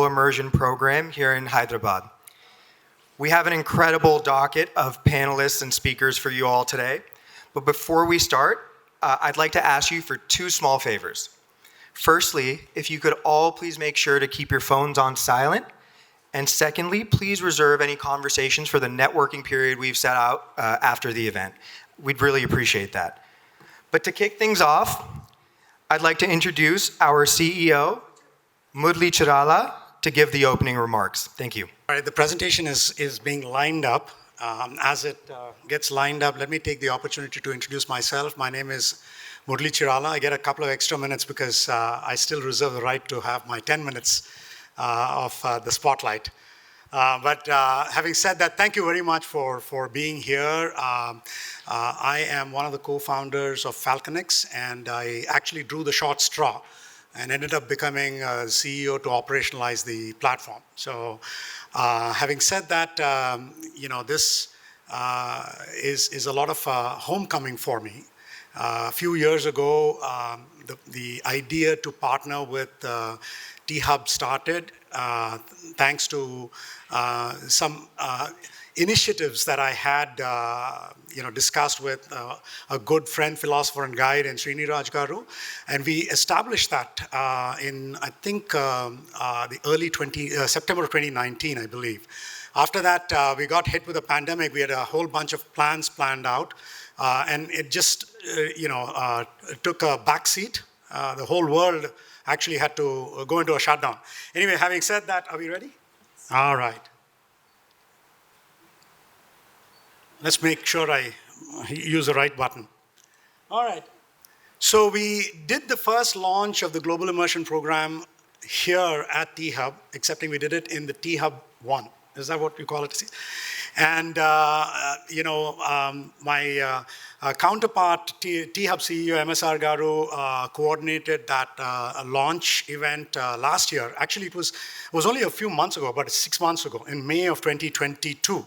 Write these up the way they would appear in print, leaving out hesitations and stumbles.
Global Immersion Program here in Hyderabad. We have an incredible docket of panelists and speakers for you all today. But before we start, I'd like to ask you for two small favors. Firstly, if you could all please make sure to keep your phones on silent. And secondly, please reserve any conversations for the networking period we've set out after the event. We'd really appreciate that. But to kick things off, I'd like to introduce our CEO, Murali Cherala, to give the opening remarks. Thank you. All right, the presentation is being lined up. As it gets lined up, let me take the opportunity to introduce myself. My name is Murali Cherala. I get a couple of extra minutes because I still reserve the right to have my 10 minutes of the spotlight. But having said that, thank you very much for being here. I am one of the co-founders of Falconix, and I actually drew the short straw and ended up becoming CEO to operationalize the platform. So having said that, this is a lot of homecoming for me. A few years ago, the idea to partner with T-Hub started thanks to some initiatives that I had discussed with a good friend, philosopher and guide in Sri.Gadde Garu, and we established that in I think the early September 2019, I believe. After that, we got hit with a pandemic. We had a whole bunch of plans planned out, and it just took a backseat. The whole world actually had to go into a shutdown. Anyway, having said that, are we ready? All right. Let's make sure I use the right button. All right. So we did the first launch of the Global Immersion Program here at T-Hub, excepting we did it in the T-Hub 1. Is that what you call it? And, my counterpart, T-Hub CEO, MSR Garu, coordinated that launch event last year. Actually, it was only a few months ago, about 6 months ago, in May of 2022.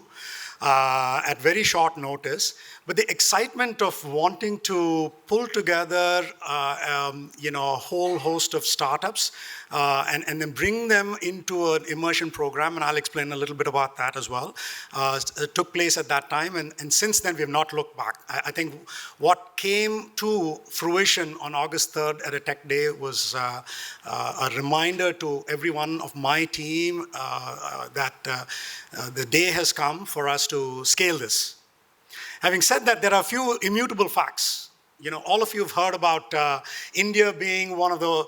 At very short notice, but the excitement of wanting to pull together a whole host of startups and then bring them into an immersion program, and I'll explain a little bit about that as well, took place at that time, and since then we have not looked back. I think what came to fruition on August 3rd at a tech day was a reminder to everyone of my team that the day has come for us to scale this. Having said that, there are a few immutable facts. All of you have heard about India being one of the,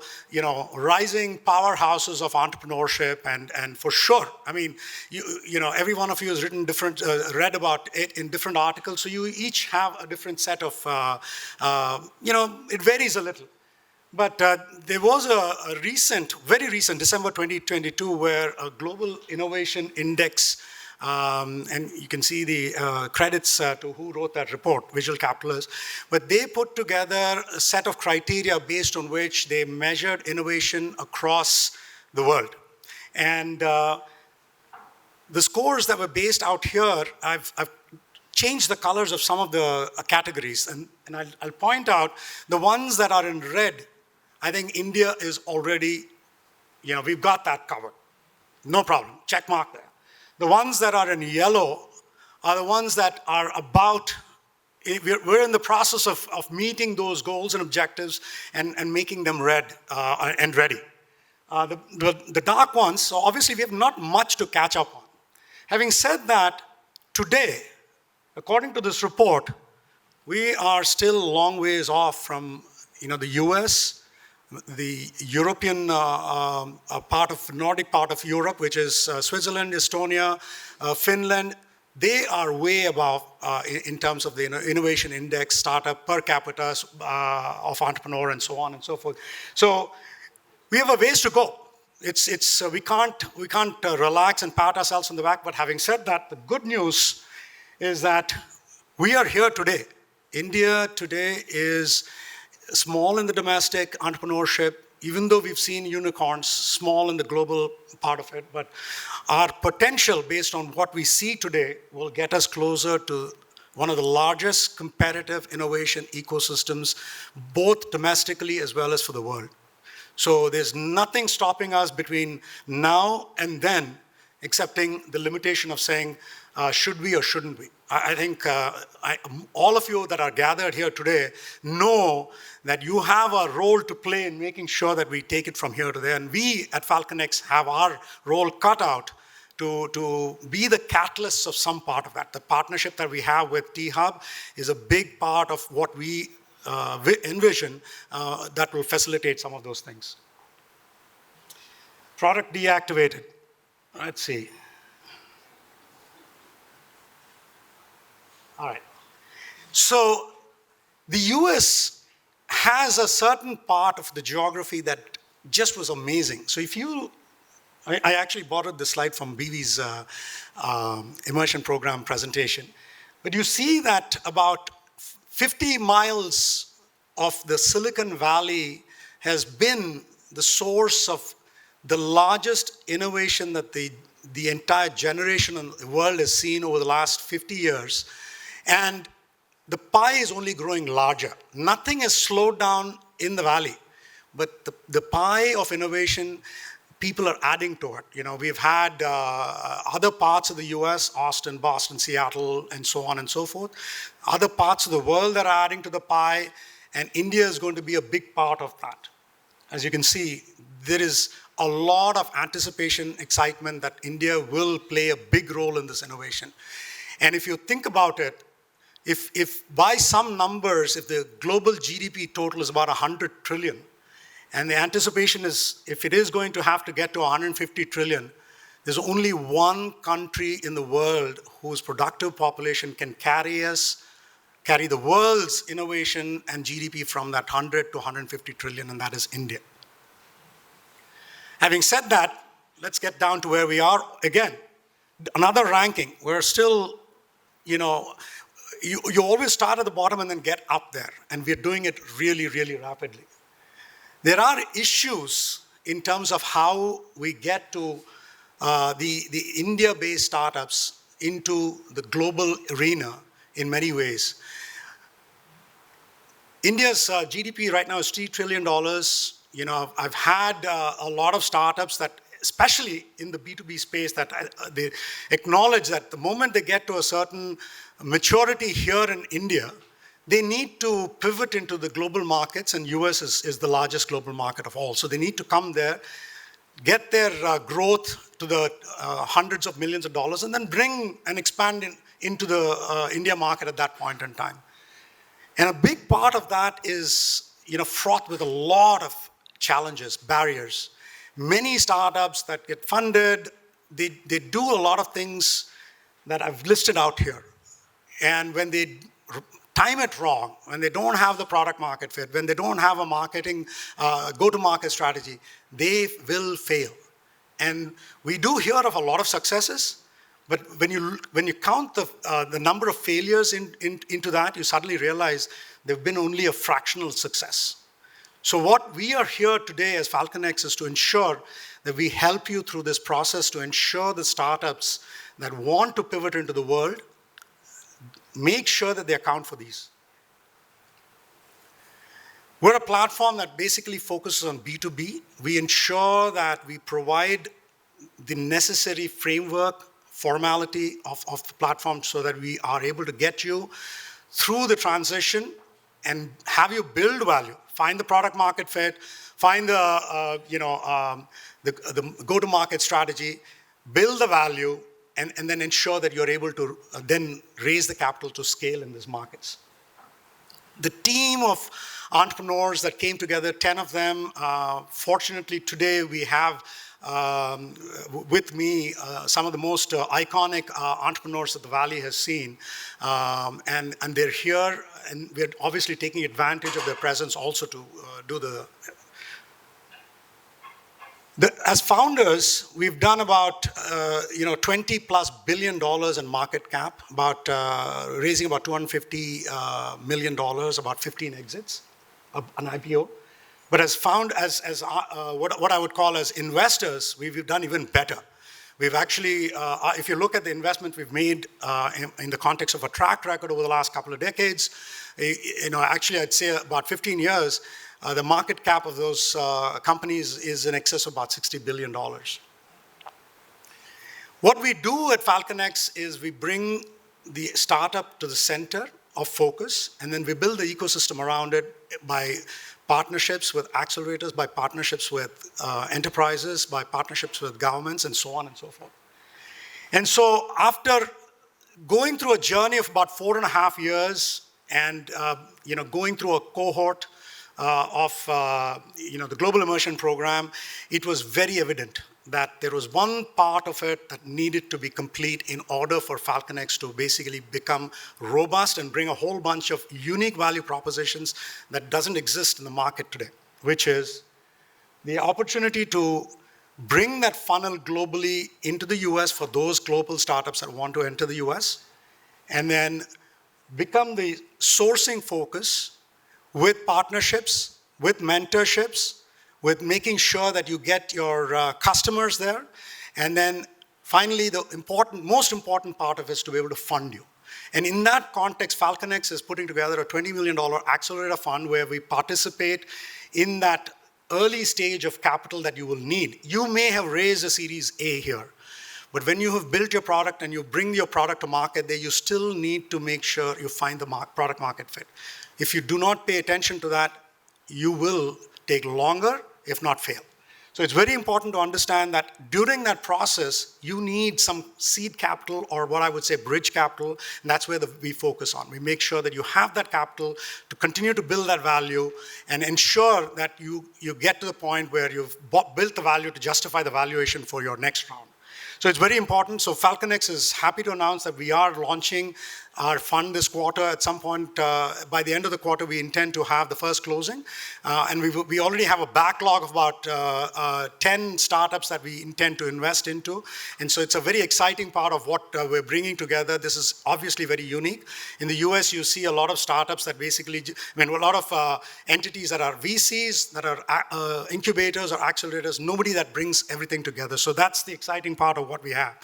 rising powerhouses of entrepreneurship, and for sure, I mean, every one of you has written read about it in different articles, so you each have a different set of, it varies a little. But there was a very recent, December 2022, where a global innovation index, and you can see the credits to who wrote that report, Visual Capitalists, but they put together a set of criteria based on which they measured innovation across the world. And the scores that were based out here, I've changed the colors of some of the categories, and I'll point out the ones that are in red. I think India is already, we've got that covered. No problem, check mark there. The ones that are in yellow are the ones that are about, we're in the process of meeting those goals and objectives and making them red and ready. The dark ones, so obviously we have not much to catch up on. Having said that, today, according to this report, we are still a long ways off from the US, the European Nordic part of Europe, which is Switzerland, Estonia, Finland. They are way above in terms of the innovation index, startup per capita of entrepreneur, and so on and so forth. So we have a ways to go. We can't relax and pat ourselves on the back. But having said that, the good news is that we are here today. India today is small in the domestic entrepreneurship, even though we've seen unicorns, small in the global part of it, but our potential based on what we see today will get us closer to one of the largest competitive innovation ecosystems, both domestically as well as for the world. So there's nothing stopping us between now and then, excepting the limitation of saying, should we or shouldn't we? I think all of you that are gathered here today know that you have a role to play in making sure that we take it from here to there. And we at FalconX have our role cut out to be the catalysts of some part of that. The partnership that we have with T-Hub is a big part of what we envision that will facilitate some of those things. Product deactivated. Let's see. All right. So the US has a certain part of the geography that just was amazing. So if you, I actually borrowed the slide from BV's immersion program presentation, but you see that about 50 miles of the Silicon Valley has been the source of the largest innovation that the entire generation in the world has seen over the last 50 years. And the pie is only growing larger. Nothing has slowed down in the valley, but the pie of innovation, people are adding to it. You know, we've had other parts of the US, Austin, Boston, Seattle, and so on and so forth. Other parts of the world that are adding to the pie, and India is going to be a big part of that. As you can see, there is a lot of anticipation, excitement that India will play a big role in this innovation. And if you think about it, if by some numbers, if the global GDP total is about 100 trillion, and the anticipation is, if it is going to have to get to 150 trillion, there's only one country in the world whose productive population can carry the world's innovation and GDP from that 100 to 150 trillion, and that is India. Having said that, let's get down to where we are. Again, another ranking. We're still, you know, you always start at the bottom and then get up there, and we're doing it really, really rapidly. There are issues in terms of how we get to the India-based startups into the global arena in many ways. India's GDP right now is $3 trillion. You know, I've had a lot of startups that, especially in the B2B space, that they acknowledge that the moment they get to a certain maturity here in India, they need to pivot into the global markets, and US is the largest global market of all. So they need to come there, get their growth to the hundreds of millions of dollars, and then bring and expand into the India market at that point in time. And a big part of that is, you know, fraught with a lot of challenges, barriers. Many startups that get funded, they do a lot of things that I've listed out here. And when they time it wrong, when they don't have the product market fit, when they don't have a marketing, go-to-market strategy, they will fail. And we do hear of a lot of successes, but when you count the number of failures into that, you suddenly realize there have been only a fractional success. So what we are here today as FalconX is to ensure that we help you through this process to ensure the startups that want to pivot into the world, make sure that they account for these. We're a platform that basically focuses on B2B. We ensure that we provide the necessary framework, formality of the platform so that we are able to get you through the transition and have you build value. Find the product market fit, find the go-to-market strategy, build the value, and then ensure that you're able to then raise the capital to scale in these markets. The team of entrepreneurs that came together, 10 of them, fortunately today we have with me some of the most iconic entrepreneurs that the Valley has seen, and they're here, and we're obviously taking advantage of their presence also to do as founders, we've done about $20+ billion in market cap, about raising about $250 million, about 15 exits, an IPO. But as what I would call as investors, we've done even better. We've actually, if you look at the investment we've made in the context of a track record over the last couple of decades, actually I'd say about 15 years, The market cap of those companies is in excess of about $60 billion. What we do at FalconX is we bring the startup to the center of focus, and then we build the ecosystem around it by partnerships with accelerators, by partnerships with enterprises, by partnerships with governments, and so on and so forth. And so after going through a journey of about 4.5 years and going through a cohort of the Global Immersion Program, it was very evident that there was one part of it that needed to be complete in order for FalconX to basically become robust and bring a whole bunch of unique value propositions that doesn't exist in the market today, which is the opportunity to bring that funnel globally into the US for those global startups that want to enter the US, and then become the sourcing focus with partnerships, with mentorships, with making sure that you get your customers there. And then finally, the most important part of it is to be able to fund you. And in that context, FalconX is putting together a $20 million accelerator fund where we participate in that early stage of capital that you will need. You may have raised a Series A here, but when you have built your product and you bring your product to market there, you still need to make sure you find the product market fit. If you do not pay attention to that, you will take longer, if not fail. So it's very important to understand that during that process, you need some seed capital, or what I would say bridge capital, and that's where we focus on. We make sure that you have that capital to continue to build that value and ensure that you get to the point where you've built the value to justify the valuation for your next round. So it's very important. So FalconX is happy to announce that we are launching our fund this quarter. At some point, by the end of the quarter, we intend to have the first closing. And we already have a backlog of about 10 startups that we intend to invest into. And so it's a very exciting part of what we're bringing together. This is obviously very unique. In the US, you see a lot of startups that basically, a lot of entities that are VCs, that are incubators or accelerators, nobody that brings everything together. So that's the exciting part of what we have.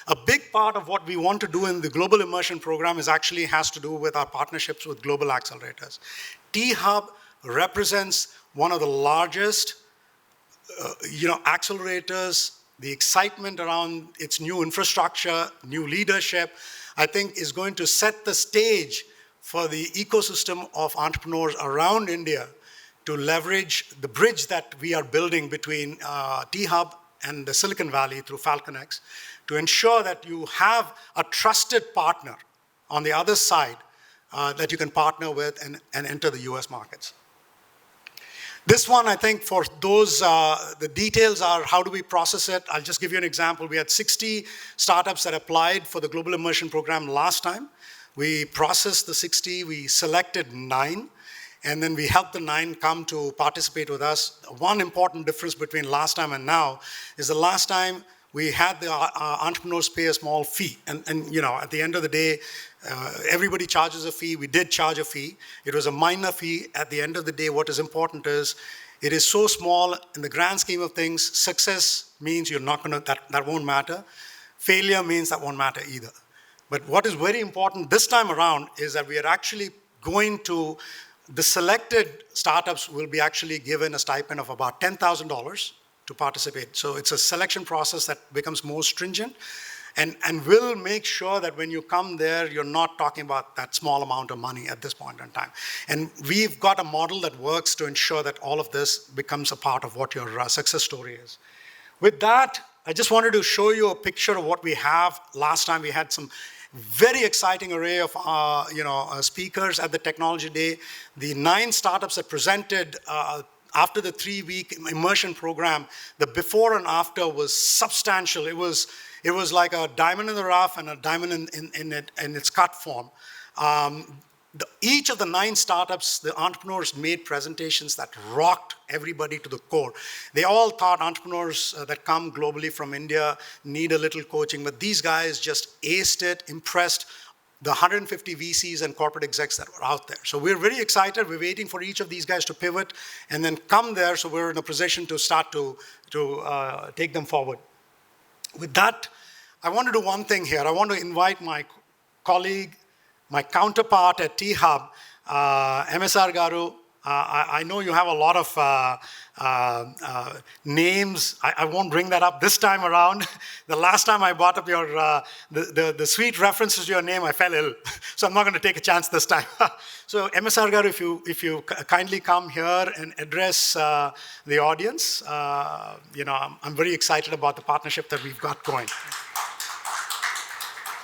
A big part of what we want to do in the Global Immersion Program actually has to do with our partnerships with global accelerators. T-Hub represents one of the largest accelerators. The excitement around its new infrastructure, new leadership, I think is going to set the stage for the ecosystem of entrepreneurs around India to leverage the bridge that we are building between T-Hub and the Silicon Valley through FalconX, to ensure that you have a trusted partner on the other side that you can partner with and enter the US markets. This one, I think for those, the details are how do we process it. I'll just give you an example. We had 60 startups that applied for the Global Immersion Program last time. We processed the 60, we selected 9, and then we helped the 9 come to participate with us. One important difference between last time and now is the last time we had the entrepreneurs pay a small fee. And at the end of the day, everybody charges a fee. We did charge a fee. It was a minor fee. At the end of the day, what is important is it is so small in the grand scheme of things. Success means you're not going to, that won't matter. Failure means that won't matter either. But what is very important this time around is that we are actually going to, the selected startups will be actually given a stipend of about $10,000 to participate. So it's a selection process that becomes more stringent and will make sure that when you come there, you're not talking about that small amount of money at this point in time. And we've got a model that works to ensure that all of this becomes a part of what your success story is. With that, I just wanted to show you a picture of what we have. Last time we had some very exciting array of speakers at the Technology Day. The 9 startups that presented after the 3-week immersion program, the before and after was substantial. It was like a diamond in the rough and a diamond in its cut form. Each of the 9 startups, the entrepreneurs made presentations that rocked everybody to the core. They all thought entrepreneurs that come globally from India need a little coaching, but these guys just aced it, impressed the 150 VCs and corporate execs that were out there. So we're very excited. We're waiting for each of these guys to pivot and then come there, so we're in a position to start to take them forward. With that, I want to do one thing here. I want to invite my colleague, my counterpart at T-Hub, MSR Garu, I know you have a lot of names. I won't bring that up this time around. The last time I brought up your the sweet references to your name, I fell ill. So I'm not going to take a chance this time. So MSR Garu, if you kindly come here and address the audience, I'm very excited about the partnership that we've got going.